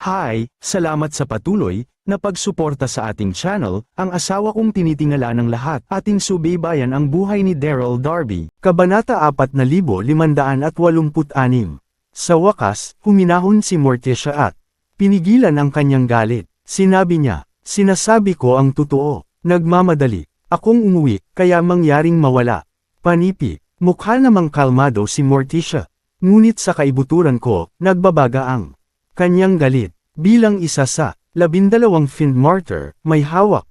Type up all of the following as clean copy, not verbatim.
Hi, salamat sa patuloy na pagsuporta sa ating channel. Ang asawa kong tinitingala ng lahat. Ating subaybayan ang buhay ni Daryl Darby. Kabanata 4586. Sa wakas, huminahon si Morticia at pinigilan ang kanyang galit. Sinabi niya, "Sinasabi ko ang totoo. Nagmamadali akong umuwi, kaya mangyaring mawala." Panipi, mukha namang kalmado si Morticia. Ngunit sa kaibuturan ko, nagbabaga ang kanyang galit. Bilang isa sa 12 Fiend Martyr, may hawak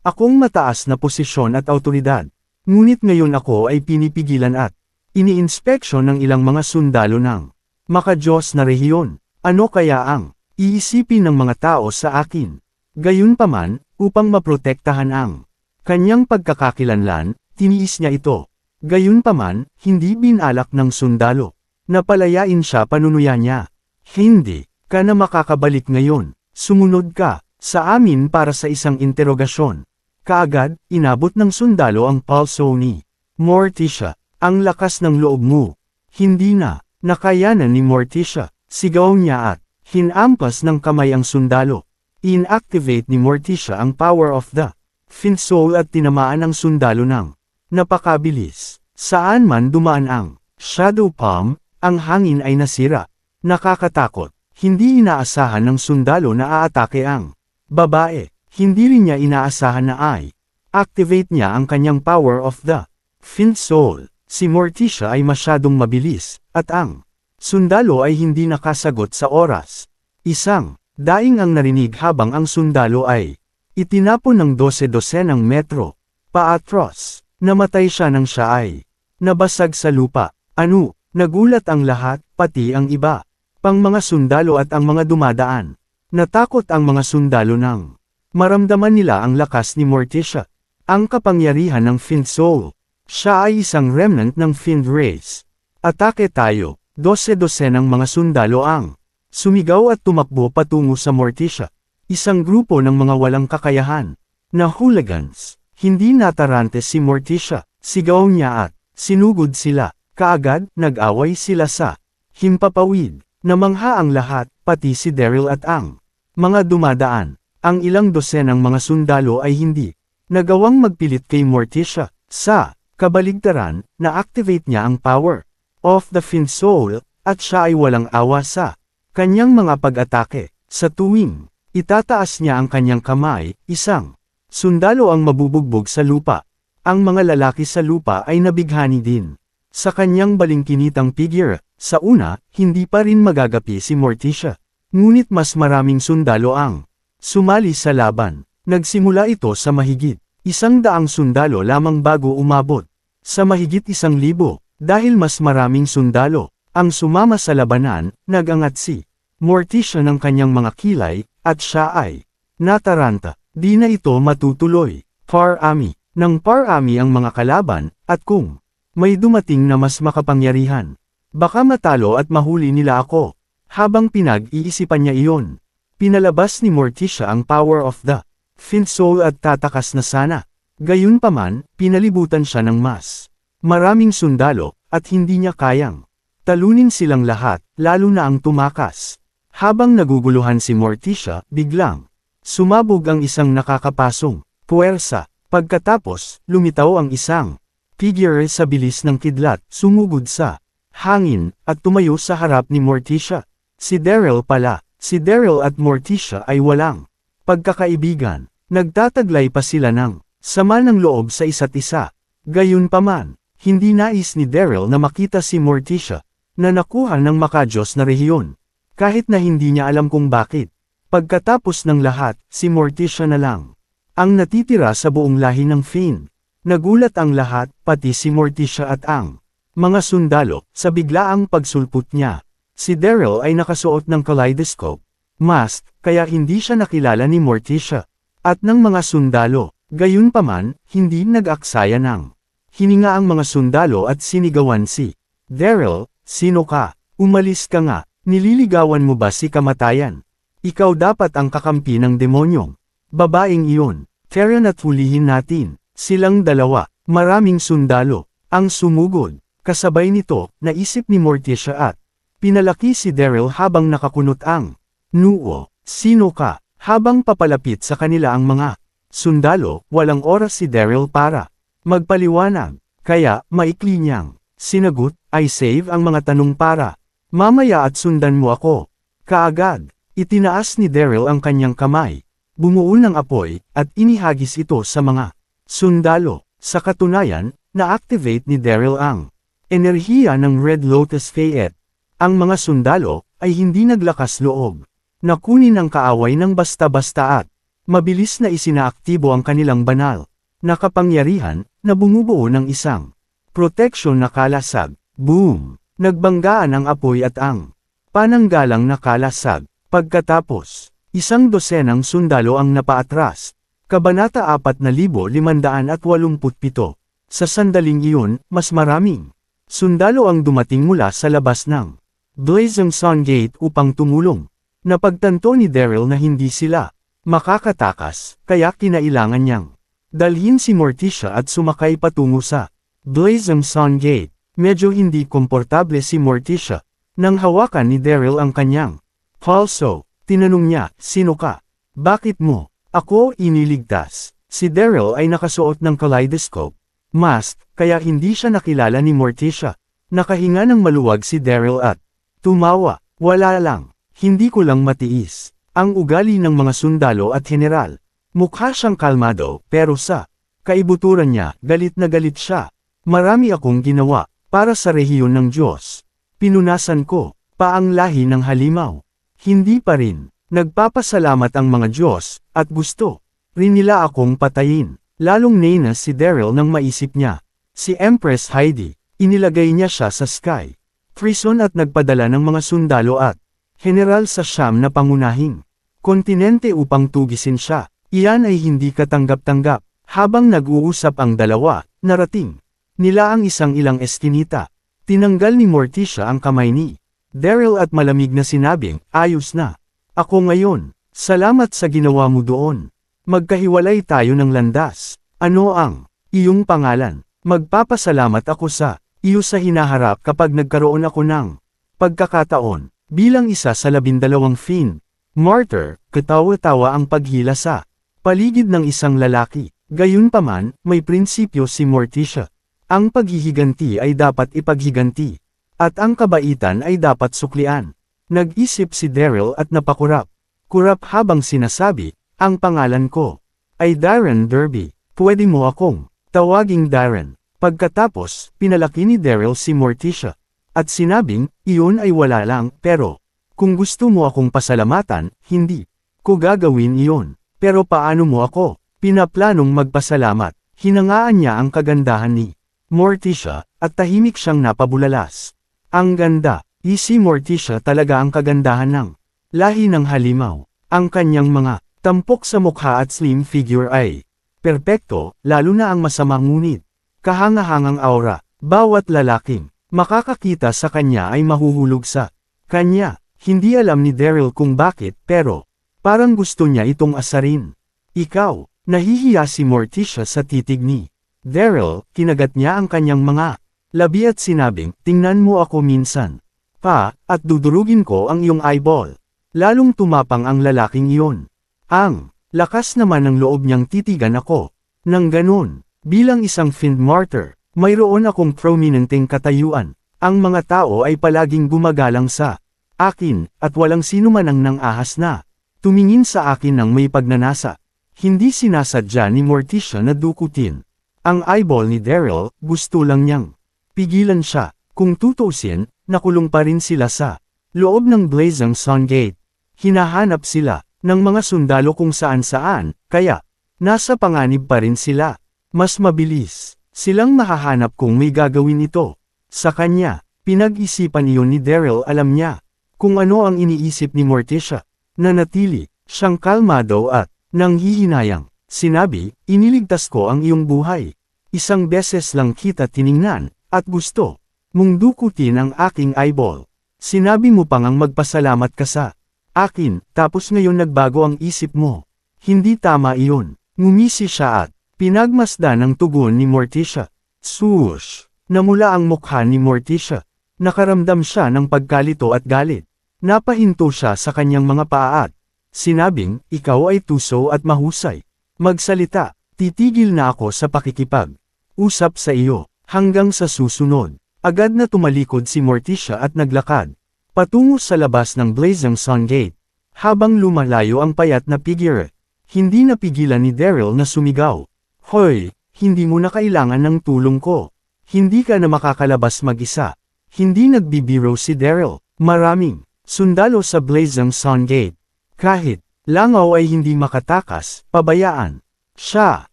akong mataas na posisyon at awtoridad. Ngunit ngayon ako ay pinipigilan at iniinspeksyon ng ilang mga sundalo ng makadiyos na rehiyon. Ano kaya ang iisipin ng mga tao sa akin? Gayunpaman, upang maprotektahan ang kanyang pagkakakilanlan, tiniis niya ito. Gayunpaman, hindi binalak ng sundalo. Napalayain siya panunuya niya. "Hindi ka na makakabalik ngayon. Sumunod ka sa amin para sa isang interogasyon." Kaagad, inabot ng sundalo ang palso ni Morticia. "Ang lakas ng loob mo." Hindi na nakayanan ni Morticia. Sigaw niya at hinampas ng kamay ang sundalo. Inactivate ni Morticia ang power of the Fiend Soul at tinamaan ang sundalo ng napakabilis. Saan man dumaan ang Shadow Palm, ang hangin ay nasira. Nakakatakot. Hindi inaasahan ng sundalo na aatake ang babae. Hindi rin niya inaasahan na ay activate niya ang kanyang power of the Fiend Soul. Si Morticia ay masyadong mabilis, at ang sundalo ay hindi nakasagot sa oras. Isang daing ang narinig habang ang sundalo ay itinapon ng 12 metro paatros. Namatay siya nang siya ay nabasag sa lupa. Ano? Nagulat ang lahat, pati ang iba pang mga sundalo at ang mga dumadaan. Natakot ang mga sundalo nang maramdaman nila ang lakas ni Morticia. Ang kapangyarihan ng Fiend Soul. Siya ay isang remnant ng Fiend Race. "Atake tayo!" 12 ng mga sundalo ang sumigaw at tumakbo patungo sa Morticia. Isang grupo ng mga walang kakayahan na hooligans. Hindi natarante si Morticia. Sigaw niya at sinugod sila. Kaagad, nag-away sila sa himpapawid. Namangha ang lahat, pati si Daryl at ang mga dumadaan. Ang ilang dosenang mga sundalo ay hindi nagawang magpilit kay Morticia. Sa kabaligtaran, na-activate niya ang power of the Fiend Soul, at siya ay walang awa sa kanyang mga pag-atake. Sa tuwing itataas niya ang kanyang kamay, isang sundalo ang mabubugbog sa lupa. Ang mga lalaki sa lupa ay nabighani din sa kanyang balingkinitang figure. Sa una, hindi pa rin magagapi si Morticia. Ngunit mas maraming sundalo ang sumali sa laban. Nagsimula ito sa mahigit 100 sundalo lamang bago umabot sa mahigit 1,000. Dahil mas maraming sundalo ang sumama sa labanan, nagangat si Morticia ng kanyang mga kilay, at siya ay nataranta. Di na ito matutuloy. Parami ng parami ang mga kalaban, at kung may dumating na mas makapangyarihan, baka matalo at mahuli nila ako. Habang pinag-iisipan niya iyon, pinalabas ni Morticia ang power of the Fiend Soul at tatakas na sana. Gayunpaman, pinalibutan siya ng mas maraming sundalo, at hindi niya kayang talunin silang lahat, lalo na ang tumakas. Habang naguguluhan si Morticia, biglang sumabog ang isang nakakapasong puwersa. Pagkatapos, lumitaw ang isang figure sa bilis ng kidlat, sumugod sa hangin, at tumayo sa harap ni Morticia. Si Daryl pala. Si Daryl at Morticia ay walang pagkakaibigan. Nagtataglay pa sila ng sama ng loob sa isa't isa. Gayunpaman, hindi nais ni Daryl na makita si Morticia na nakuha ng makadiyos na rehiyon. Kahit na hindi niya alam kung bakit. Pagkatapos ng lahat, si Morticia na lang ang natitira sa buong lahi ng Fiend. Nagulat ang lahat, pati si Morticia at ang mga sundalo, sa biglaang pagsulpot niya. Si Daryl ay nakasuot ng kaleidoscope mask, kaya hindi siya nakilala ni Morticia at ng mga sundalo. Gayunpaman, hindi nag-aksaya ng hininga ang mga sundalo at sinigawan si Daryl, "Sino ka? Umalis ka nga. Nililigawan mo ba si kamatayan? Ikaw dapat ang kakampi ng demonyong babaeng iyon. Tara na't hulihin natin." Silang dalawa, maraming sundalo ang sumugod. Kasabay nito, naisip ni Morticia at pinalaki si Daryl habang nakakunot ang noo. Sino ka? Habang papalapit sa kanila ang mga sundalo, walang oras si Daryl para magpaliwanag. Kaya, maikli niyang sinagot, I save ang mga tanong para mamaya at sundan mo ako. Kaagad, itinaas ni Daryl ang kanyang kamay. Bumuo ng apoy, at inihagis ito sa mga sundalo. Sa katunayan, na-activate ni Daryl ang enerhiya ng Red Lotus Fayette. Ang mga sundalo ay hindi naglakas loob na kunin ang kaaway ng basta-basta at mabilis na isinaaktibo ang kanilang banal na kapangyarihan na bumubuo ng isang proteksyon na kalasag. Boom! Nagbanggaan ang apoy at ang pananggalang na kalasag. Pagkatapos, 100 sundalo ang napaatras. Kabanata 4587. Sa sandaling iyon, mas maraming sundalo ang dumating mula sa labas ng Blazing Sun Gate upang tumulong. Napagtanto ni Daryl na hindi sila makakatakas, kaya kinailangan niyang dalhin si Morticia at sumakay patungo sa Blazing Sun Gate. Medyo hindi komportable si Morticia nang hawakan ni Daryl ang kanyang palso. Tinanong niya, sino ka? Bakit mo ako iniligtas? Si Daryl ay nakasuot ng kaleidoscope mask, kaya hindi siya nakilala ni Morticia. Nakahinga ng maluwag si Daryl at tumawa. Wala lang. Hindi ko lang matiis ang ugali ng mga sundalo at general. Mukha siyang kalmado, pero sa kaibuturan niya, galit na galit siya. Marami akong ginawa para sa rehiyon ng Diyos. Pinunasan ko pa ang lahi ng halimaw. Hindi pa rin nagpapasalamat ang mga Diyos, at gusto rin nila akong patayin. Lalong nainas si Daryl nang maisip niya. Si Empress Heidi, inilagay niya siya sa Sky Prison at nagpadala ng mga sundalo at general sa Siyam na pangunahing kontinente upang tugisin siya. Iyan ay hindi katanggap-tanggap. Habang nag-uusap ang dalawa, narating nila ang isang ilang eskinita. Tinanggal ni Morticia ang kamay ni Daryl at malamig na sinabing, ayos na. Ako ngayon. Salamat sa ginawa mo doon. Magkahiwalay tayo ng landas. Ano ang iyong pangalan? Magpapasalamat ako sa iyo sa hinaharap kapag nagkaroon ako ng pagkakataon. Bilang isa sa 12 Fiend Martyr, katawa-tawa ang paghila sa paligid ng isang lalaki. Gayunpaman, may prinsipyo si Morticia. Ang paghihiganti ay dapat ipaghiganti. At ang kabaitan ay dapat suklian. Nag-isip si Daryl at napakurap. Kurap habang sinasabi, ang pangalan ko ay Darren Derby. Pwede mo akong tawaging Darren. Pagkatapos, pinalaki ni Daryl si Morticia. At sinabing, iyon ay wala lang, pero kung gusto mo akong pasalamatan, hindi ko gagawin iyon. Pero paano mo ako pinaplanong magpasalamat? Hinangaan niya ang kagandahan ni Morticia, at tahimik siyang napabulalas. Ang ganda, si Morticia talaga ang kagandahan ng lahi ng halimaw. Ang kanyang mga tampok sa mukha at slim figure ay perpekto, lalo na ang masama ngunit kahangahangang aura. Bawat lalaking makakakita sa kanya ay mahuhulog sa kanya. Hindi alam ni Daryl kung bakit, pero parang gusto niya itong asarin. Ikaw, nahihiya si Morticia sa titig ni Daryl. Kinagat niya ang kanyang mga labi at sinabing, tingnan mo ako minsan pa, at dudurugin ko ang iyong eyeball. Lalong tumapang ang lalaking iyon. Ang lakas naman ng loob niyang titigan ako. Nang ganun, bilang isang Fiend Martyr, mayroon akong prominenteng katayuan. Ang mga tao ay palaging gumagalang sa akin, at walang sino man ang nang-ahas na tumingin sa akin ng may pagnanasa. Hindi sinasadya ni Morticia na dukutin ang eyeball ni Daryl, gusto lang niyang pigilan siya. Kung tutuusin, nakulong pa rin sila sa loob ng Blazing Sun Gate. Hinahanap sila ng mga sundalo kung saan-saan, kaya nasa panganib pa rin sila. Mas mabilis silang mahahanap kung may gagawin ito sa kanya. Pinag-isipan iyon ni Daryl. Alam niya kung ano ang iniisip ni Morticia. Nanatili siyang kalmado at nanghihinayang. Sinabi, iniligtas ko ang iyong buhay. Isang beses lang kita tiningnan, at gusto mong dukutin ang aking eyeball. Sinabi mo pang ang magpasalamat ka sa akin, tapos ngayon nagbago ang isip mo. Hindi tama iyon. Ngumisi siya at pinagmasdan ang tugon ni Morticia. Swoosh! Namula ang mukha ni Morticia. Nakaramdam siya ng pagkalito at galit. Napahinto siya sa kanyang mga paa at Sinabing, ikaw ay tuso at mahusay. Magsalita, titigil na ako sa pakikipag-usap sa iyo, hanggang sa susunod. Agad na tumalikod si Morticia at naglakad patungo sa labas ng Blazing Sun Gate. Habang lumalayo ang payat na figure, hindi napigilan ni Daryl na sumigaw. Hoy, hindi mo na kailangan ng tulong ko. Hindi ka na makakalabas mag-isa. Hindi nagbibiro si Daryl. Maraming sundalo sa Blazing Sun Gate. Kahit langaw ay hindi makatakas, pabayaan. Siya,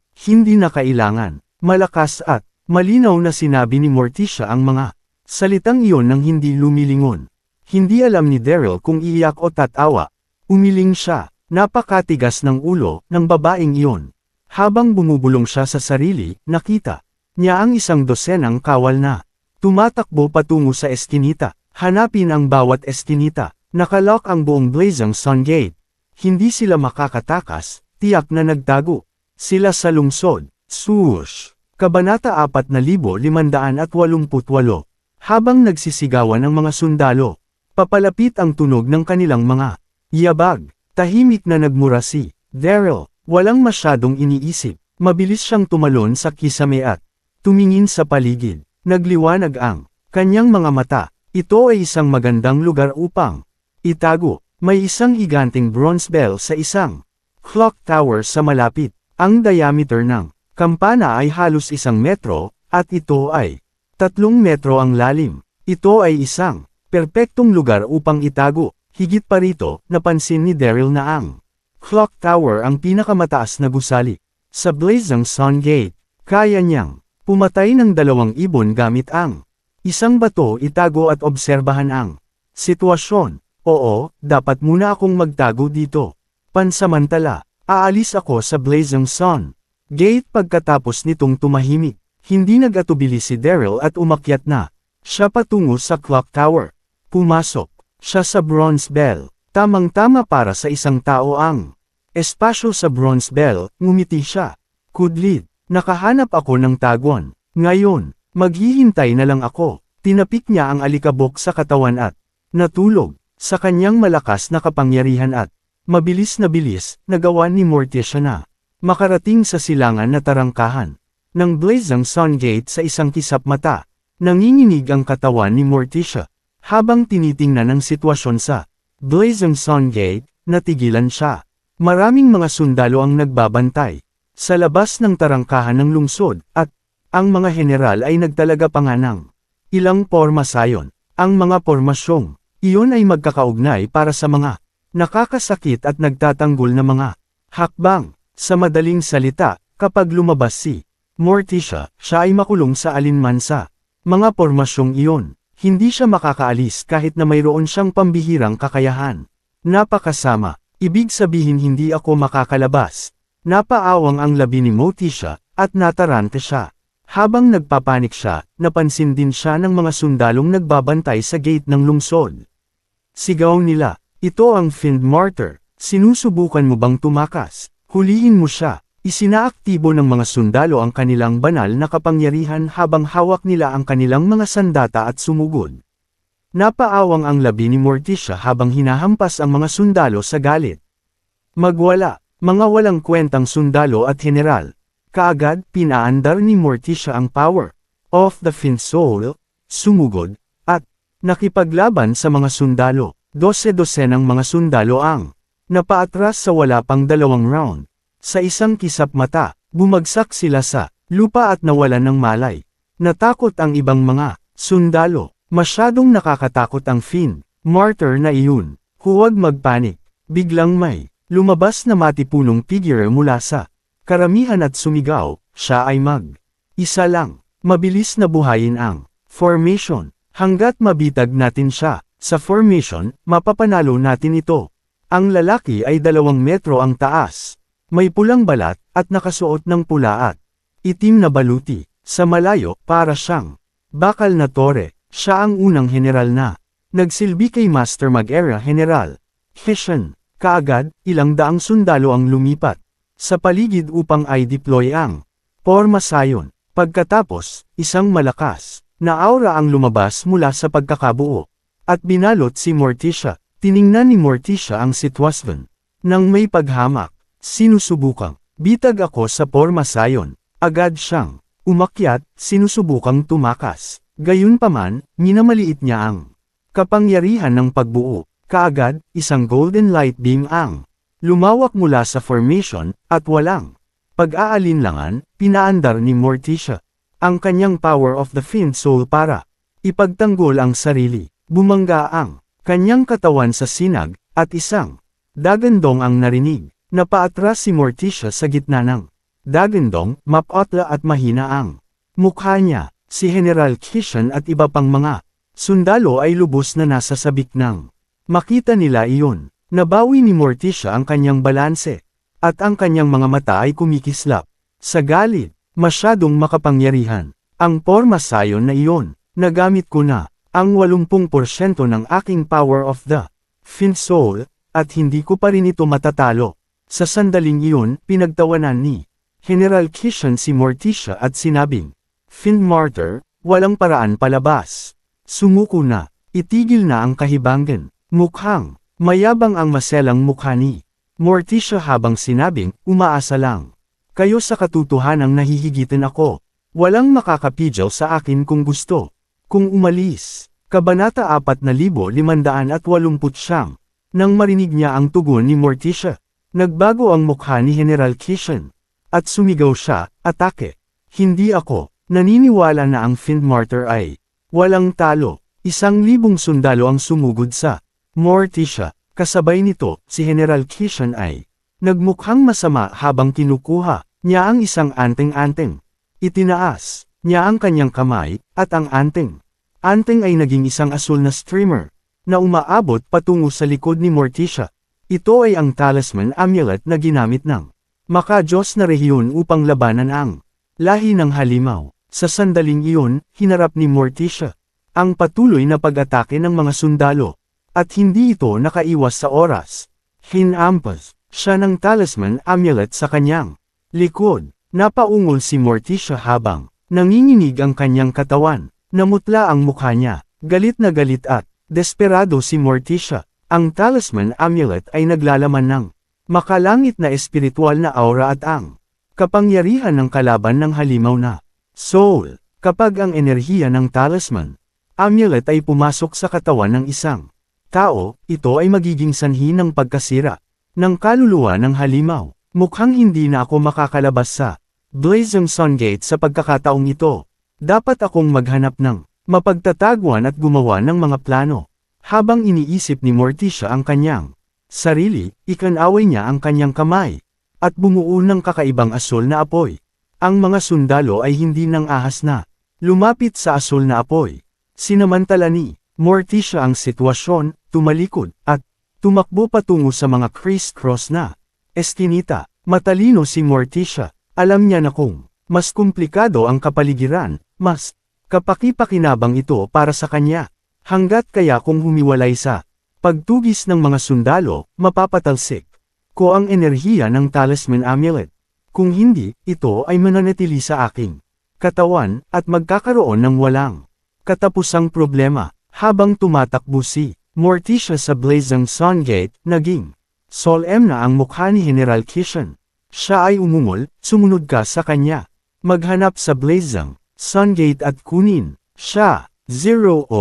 hindi na kailangan. Malakas at malinaw na sinabi ni Morticia ang mga salitang iyon nang hindi lumilingon. Hindi alam ni Daryl kung iiyak o tatawa. Umiling siya, napakatigas ng ulo ng babaeng iyon. Habang bumubulong siya sa sarili, nakita niya ang isang dosenang kawal na tumatakbo patungo sa eskinita. Hanapin ang bawat eskinita. Nakalock ang buong Blazing Sun Gate. Hindi sila makakatakas, tiyak na nagtago. Sila sa lungsod. Swoosh! Kabanata 4588. Habang nagsisigawan ang mga sundalo, papalapit ang tunog ng kanilang mga yabag. Tahimik na nagmura si Daryl. Walang masyadong iniisip. Mabilis siyang tumalon sa kisame at tumingin sa paligid. Nagliwanag ang kanyang mga mata. Ito ay isang magandang lugar upang itago. May isang higanteng bronze bell sa isang clock tower sa malapit. Ang diameter ng kampana ay halos 1 metro, at ito ay 3 metro ang lalim. Ito ay isang perpektong lugar upang itago. Higit pa rito, napansin ni Daryl na ang clock tower ang pinakamataas na gusali sa Blazing Sun Gate. Kaya niyang pumatay ng 2 ibon gamit ang isang bato. Itago at obserbahan ang sitwasyon. Oo, dapat muna akong magtago dito. Pansamantala, aalis ako sa Blazing Sun Gate. Pagkatapos nitong tumahimik, hindi nag-atubili si Daryl at umakyat na siya patungo sa clock tower. Pumasok siya sa bronze bell. Tamang-tama para sa isang tao ang espasyo sa bronze bell. Ngumiti siya. Kudlit, nakahanap ako ng taguan. Ngayon, maghihintay na lang ako. Tinapik niya ang alikabok sa katawan at natulog. Sa kanyang malakas na kapangyarihan at mabilis na bilis, nagawa ni Morticia na makarating sa silangan na tarangkahan ng Blazing Sun Gate sa isang kisap mata. Nanginginig ang katawan ni Morticia. Habang tinitingnan ang sitwasyon sa Blazing Sun Gate, natigilan siya. Maraming mga sundalo ang nagbabantay sa labas ng tarangkahan ng lungsod, at ang mga general ay nagtalaga pa nga ng ilang pormasayon. Ang mga pormasyong iyon ay magkakaugnay para sa mga nakakasakit at nagtatanggol na mga hakbang. Sa madaling salita, kapag lumabas si Morticia, siya ay makulong sa alinman sa mga pormasyong iyon. Hindi siya makakaalis kahit na mayroon siyang pambihirang kakayahan. Napakasama, ibig sabihin hindi ako makakalabas. Napaawang ang labi ni Morticia, at natarante siya. Habang nagpapanik siya, napansin din siya ng mga sundalong nagbabantay sa gate ng lungsod. Sigaw nila, ito ang Fiend Martyr. Sinusubukan mo bang tumakas? Hulihin mo siya. Isinaaktibo ng mga sundalo ang kanilang banal na kapangyarihan habang hawak nila ang kanilang mga sandata at sumugod. Napaawang ang labi ni Morticia habang hinahampas ang mga sundalo sa galit. Magwala, mga walang kwentang sundalo at general. Kaagad, pinaandar ni Morticia ang power of the Fiend Soul, sumugod, at nakipaglaban sa mga sundalo. 12 ng mga sundalo ang napaatras sa wala pang 2 round. Sa isang kisap mata, bumagsak sila sa lupa at nawalan ng malay. Natakot ang ibang mga sundalo. Masyadong nakakatakot ang Fiend Martyr na iyon. Huwag magpanik. Biglang may lumabas na matipunong figure mula sa karamihan at sumigaw, siya ay isa lang. Mabilis na buhayin ang formation. Hanggat mabitag natin siya sa formation, mapapanalo natin ito. Ang lalaki ay 2 metro ang taas. May pulang balat, at nakasuot ng pula at itim na baluti. Sa malayo, para siyang bakal na tore. Siya ang unang general na nagsilbi kay Master Mag-era General Hessian. Kaagad, ilang daang sundalo ang lumipat sa paligid upang i-deploy ang pormasayon. Pagkatapos, isang malakas na aura ang lumabas mula sa pagkakabuo at binalot si Morticia. Tiningnan ni Morticia ang sitwasyon. Nang may paghamak, sinusubukang, bitag ako sa porma sayon, agad siyang, umakyat, sinusubukang tumakas. Gayunpaman, minamaliit niya ang kapangyarihan ng pagbuo. Kaagad, isang golden light beam ang lumawak mula sa formation, at walang pag-aalinlangan, pinaandar ni Morticia ang kanyang power of the Fiend Soul para ipagtanggol ang sarili. Bumangga ang kanyang katawan sa sinag, at isang dagandong ang narinig. Napaatras si Morticia sa gitna ng dagandong, mapotla at mahina ang mukha niya. Si General Kishan at iba pang mga sundalo ay lubos na nasa sabik ng makita nila iyon. Nabawi ni Morticia ang kanyang balanse, at ang kanyang mga mata ay kumikislap. Sa galit, masyadong makapangyarihan. Ang porma sayon na iyon, nagamit ko na ang 80% ng aking power of the Fiend Soul, at hindi ko pa rin ito matatalo. Sa sandaling iyon, pinagtawanan ni General Kishan si Morticia at sinabing, Fiend Martyr, walang paraan palabas. Sumuko na, itigil na ang kahibangan. Mukhang mayabang ang maselang mukha ni Morticia habang sinabing, umaasa lang. Kayo sa katotohanang nahihigitan ako. Walang makakapigil sa akin kung gusto. Kung umalis. Kabanata 4589. Nang marinig niya ang tugon ni Morticia, nagbago ang mukha ni General Kishan. At sumigaw siya, atake. Hindi ako. Naniniwala na ang Fiend Martyr ay walang talo. 1,000 sundalo ang sumugod sa Morticia. Kasabay nito, si General Kishan ay nagmukhang masama habang kinukuha niya ang isang anteng-anteng. Itinaas niya ang kanyang kamay, at ang anteng ay naging isang asul na streamer na umaabot patungo sa likod ni Morticia. Ito ay ang talisman amulet na ginamit ng maka-Diyos na rehiyon upang labanan ang lahi ng halimaw. Sa sandaling iyon, hinarap ni Morticia ang patuloy na pag-atake ng mga sundalo, at hindi ito nakaiwas sa oras. Hinampas siya ng talisman amulet sa kanyang likod. Napaungol si Morticia habang nanginginig ang kanyang katawan. Namutla ang mukha niya, galit na galit at desperado si Morticia. Ang talisman amulet ay naglalaman ng makalangit na espiritual na aura at ang kapangyarihan ng kalaban ng halimaw na soul. Kapag ang enerhiya ng talisman amulet ay pumasok sa katawan ng isang tao, ito ay magiging sanhi ng pagkasira ng kaluluwa ng halimaw. Mukhang hindi na ako makakalabas sa Blazing Sun Gate sa pagkakataong ito. Dapat akong maghanap ng mapagtataguan at gumawa ng mga plano. Habang iniisip ni Morticia ang kanyang sarili, ikanaway niya ang kanyang kamay, at bumuo ng kakaibang asul na apoy. Ang mga sundalo ay hindi nang ahas na lumapit sa asul na apoy. Sinamantala ni Morticia ang sitwasyon, tumalikod, at tumakbo patungo sa mga criss-cross na eskinita. Matalino si Morticia. Alam niya na kung mas komplikado ang kapaligiran, mas kapaki-pakinabang ito para sa kanya. Hanggat kaya kung humiwalay sa pagtugis ng mga sundalo, mapapatalsik ko ang enerhiya ng talisman amulet. Kung hindi, ito ay mananatili sa aking katawan, at magkakaroon ng walang katapusang problema. Habang tumatakbo si Morticia sa Blazing Sun Gate, naging solemn na ang mukha ni General Kishan. Siya ay umungol, sumunod ka sa kanya. Maghanap sa Blazing Sun Gate at kunin siya. 0-0,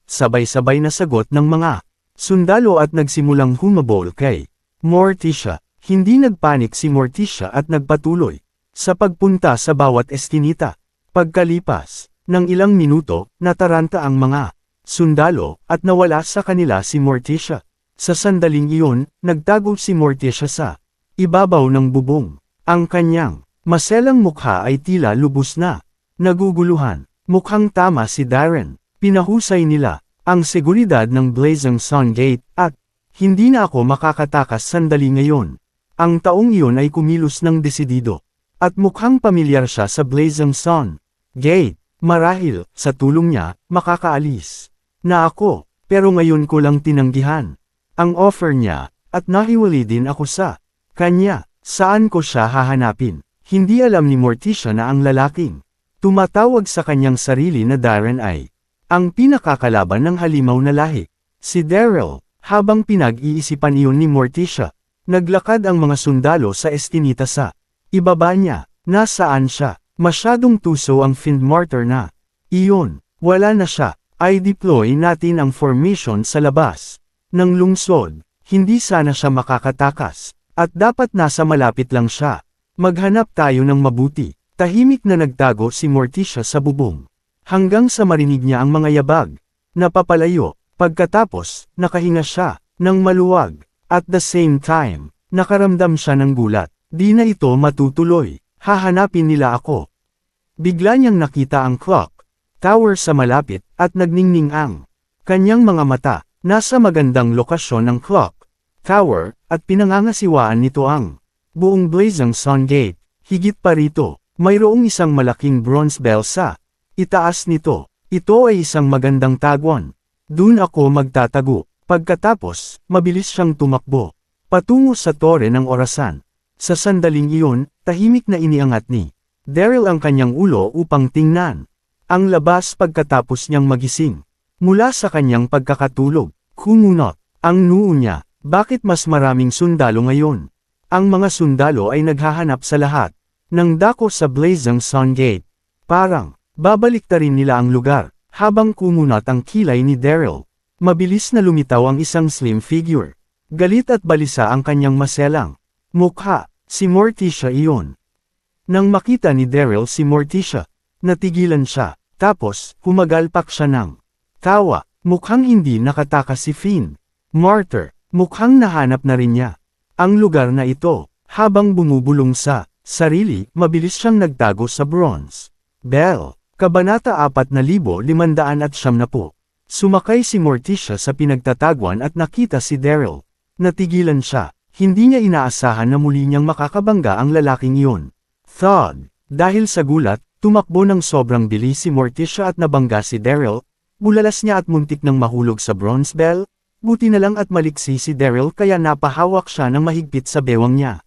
sabay-sabay na sagot ng mga sundalo at nagsimulang humabol kay Morticia. Hindi nagpanik si Morticia at nagpatuloy sa pagpunta sa bawat eskinita. Pagkalipas ng ilang minuto, nataranta ang mga sundalo at nawala sa kanila si Morticia. Sa sandaling iyon, nagtago si Morticia sa ibabaw ng bubong. Ang kanyang maselang mukha ay tila lubos na naguguluhan. Mukhang tama si Darren. Pinahusay nila ang seguridad ng Blazing Sun Gate, at hindi na ako makakatakas sandali ngayon. Ang taong iyon ay kumilos ng desidido, at mukhang pamilyar siya sa Blazing Sun Gate. Marahil, sa tulong niya, makakaalis na ako, pero ngayon ko lang tinanggihan ang offer niya, at nahiwalay din ako sa kanya. Saan ko siya hahanapin? Hindi alam ni Morticia na ang lalaking tumatawag sa kanyang sarili na Darren ay ang pinakakalaban ng halimaw na lahi. Si Daryl. Habang pinag-iisipan iyon ni Morticia, Naglakad ang mga sundalo sa eskinita sa ibaba niya. Nasaan siya? Masyadong tuso ang Fiend Martyr na. Iyon, wala na siya. I-deploy natin ang formation sa labas ng lungsod. Hindi sana siya makakatakas. At dapat nasa malapit lang siya. Maghanap tayo ng mabuti. Tahimik na nagtago si Morticia sa bubong. Hanggang sa marinig niya ang mga yabag. Napapalayo. Pagkatapos, nakahinga siya ng maluwag. At the same time, nakaramdam siya ng gulat. Di na ito matutuloy. Hahanapin nila ako. Bigla niyang nakita ang clock tower sa malapit at nagningning ang kanyang mga mata. Nasa magandang lokasyon ng clock tower at pinangangasiwaan nito ang buong Blazing Sun Gate. Higit pa rito, mayroong isang malaking bronze bell sa itaas nito. Ito ay isang magandang tagwan. Dun ako magtatago. Pagkatapos, mabilis siyang tumakbo patungo sa tore ng orasan. Sa sandaling iyon, tahimik na iniangat ni Daryl ang kanyang ulo upang tingnan ang labas pagkatapos niyang magising. Mula sa kanyang pagkakatulog, kumunot ang noo niya. Bakit mas maraming sundalo ngayon? Ang mga sundalo ay naghahanap sa lahat ng dako sa Blazing Sun Gate. Parang, babaliktarin nila ang lugar. Habang kumunot ang kilay ni Daryl, mabilis na lumitaw ang isang slim figure. Galit at balisa ang kanyang maselang mukha. Si Morticia iyon. Nang makita ni Daryl si Morticia, natigilan siya. Tapos, humagalpak siya ng tawa. Mukhang hindi nakatakas si Fiend Martyr. Mukhang nahanap na rin niya ang lugar na ito. Habang bumubulong sa sarili, mabilis siyang nagtago sa bronze bell. Kabanata 4590. Sumakay si Morticia sa pinagtatagwan at nakita si Daryl. Natigilan siya. Hindi niya inaasahan na muli niyang makakabangga ang lalaking iyon. Thud. Dahil sa gulat, tumakbo ng sobrang bilis si Morticia at nabangga si Daryl. Bulalas niya at muntik nang mahulog sa bronze bell. Buti na lang at maliksi si Daryl kaya napahawak siya ng mahigpit sa bewang niya.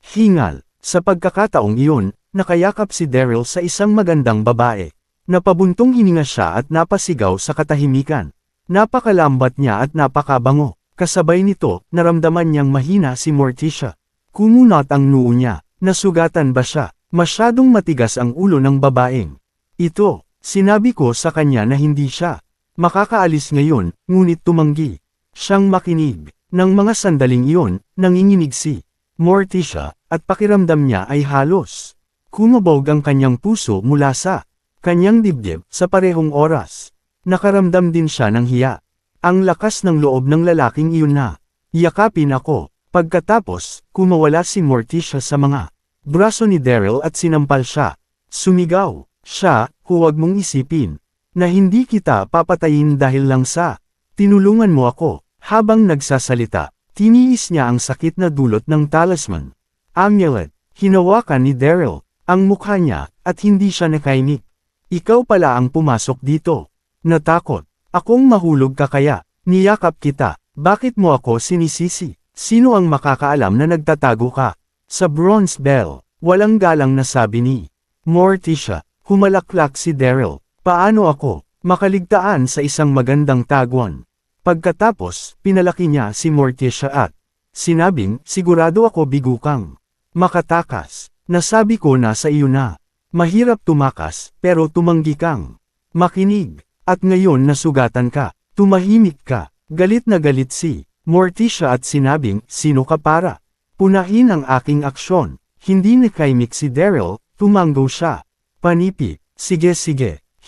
Hingal. Sa pagkakataong iyon, nakayakap si Daryl sa isang magandang babae. Napabuntong hininga siya at napasigaw sa katahimikan. Napakalambat niya at napakabango. Kasabay nito, naramdaman niyang mahina si Morticia. Kumunot ang noo niya. Nasugatan ba siya? Masyadong matigas ang ulo ng babaeng ito. Sinabi ko sa kanya na hindi siya makakaalis ngayon, ngunit tumanggi siyang makinig. Nang mga sandaling iyon, nanginginig si Morticia, at pakiramdam niya ay halos kumabog ang kanyang puso mula sa kanyang dibdib sa parehong oras. Nakaramdam din siya ng hiya. Ang lakas ng loob ng lalaking iyon na yakapin ako. Pagkatapos, kumawala si Morticia sa mga braso ni Daryl at sinampal siya. Sumigaw siya, huwag mong isipin na hindi kita papatayin dahil lang sa tinulungan mo ako. Habang nagsasalita, tiniis niya ang sakit na dulot ng talisman amulet. Hinawakan ni Daryl ang mukha niya at hindi siya nakaimik. Ikaw pala ang pumasok dito. Natakot. Akong mahulog ka kaya, niyakap kita. Bakit mo ako sinisisi? Sino ang makakaalam na nagtatago ka sa bronze bell? Walang galang na sabi ni Morticia. Humalaklak si Daryl. Paano ako makaligtaan sa isang magandang tagwan? Pagkatapos, pinalaki niya si Morticia at sinabing, sigurado ako bigo kang makatakas. Nasabi ko na sa iyo na mahirap tumakas, pero tumanggi kang makinig. At ngayon nasugatan ka, tumahimik ka. Galit na galit si Morticia at sinabing, sino ka para punahin ang aking aksyon? Hindi nakaimik si Daryl, tumanggo siya. Panipi, sige,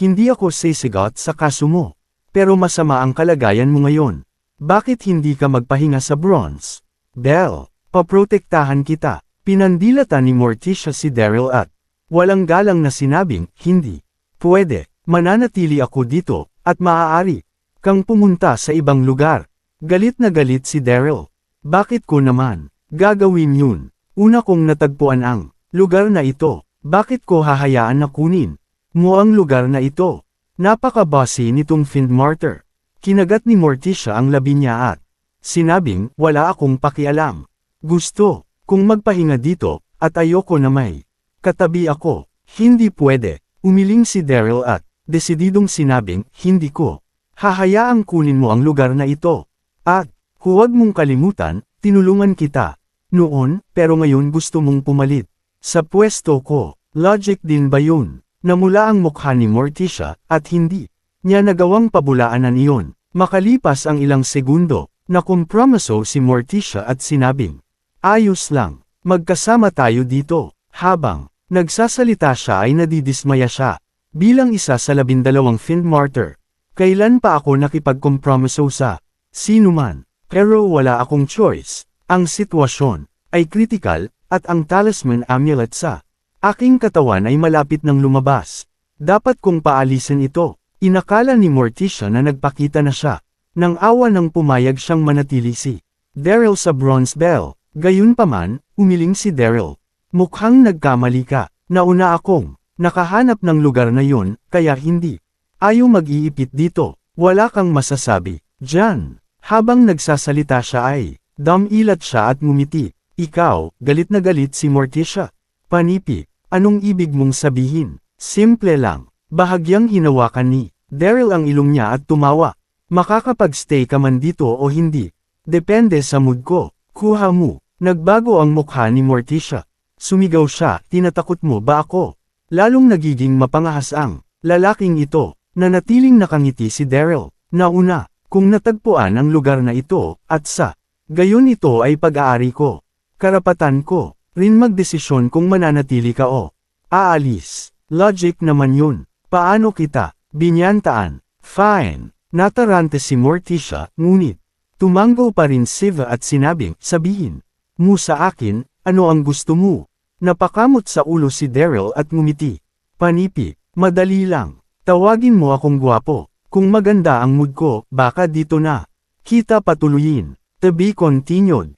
hindi ako sisigot sa kaso mo. Pero masama ang kalagayan mo ngayon. Bakit hindi ka magpahinga sa bronze bell? Paprotektahan kita. Pinandilatan ni Morticia si Daryl at walang galang na sinabing, hindi pwede. Mananatili ako dito, at maaari kang pumunta sa ibang lugar. Galit na galit si Daryl. Bakit ko naman gagawin yun? Una kong natagpuan ang lugar na ito. Bakit ko hahayaan na kunin mo ang lugar na ito? Napaka-bossy nitong Fiend Martyr. Kinagat ni Morticia ang labi niya at sinabing, wala akong pakialam. Gusto kung magpahinga dito, at ayoko na may katabi ako. Hindi pwede. Umiling si Daryl at desididong sinabing, hindi ko hahayaang kunin mo ang lugar na ito. At, huwag mong kalimutan, tinulungan kita Noon, pero ngayon gusto mong pumalit. Sa pwesto ko, logic din ba yun? Namula ang mukha ni Morticia, at hindi niya nagawang pabulaanan iyon. Makalipas ang ilang segundo, nakompromiso si Morticia at sinabing, ayos lang, magkasama tayo dito. Habang nagsasalita siya ay nadidismaya siya. Bilang isa sa 12 fiend martyr, kailan pa ako nakipagkompromiso sa sino man? Pero wala akong choice. Ang sitwasyon ay critical, at ang talisman amulet sa aking katawan ay malapit ng lumabas. Dapat kong paalisin ito. Inakala ni Morticia na nagpakita na siya. Nang awa ng pumayag siyang manatili si Daryl sa bronze bell. Gayunpaman, umiling si Daryl. Mukhang nagkamali ka. Nauna akong nakahanap ng lugar na yun, kaya hindi ayaw mag-iipit dito. Wala kang masasabi. Diyan. Habang nagsasalita siya ay damilat siya at ngumiti. Ikaw, galit na galit si Morticia. Panipi, anong ibig mong sabihin? Simple lang. Bahagyang hinawakan ni Daryl ang ilong niya at tumawa. Makakapag-stay ka man dito o hindi. Depende sa mood ko. Kuha mo. Nagbago ang mukha ni Morticia. Sumigaw siya, tinatakot mo ba ako? Lalong nagiging mapangahas ang lalaking ito. Nanatiling nakangiti si Daryl. Nauna, kung natagpuan ang lugar na ito, at sa gayon ito ay pag-aari ko. Karapatan ko rin magdesisyon kung mananatili ka o aalis. Logic naman yun. Paano kita binyantaan? Fine. Natarante si Morticia, ngunit tumango pa rin Siva at sinabing, sabihin mo sa akin, ano ang gusto mo? Napakamot sa ulo si Daryl at ngumiti. Panipi, madali lang. Tawagin mo akong gwapo. Kung maganda ang mood ko, baka dito na kita patuloyin. To be continued.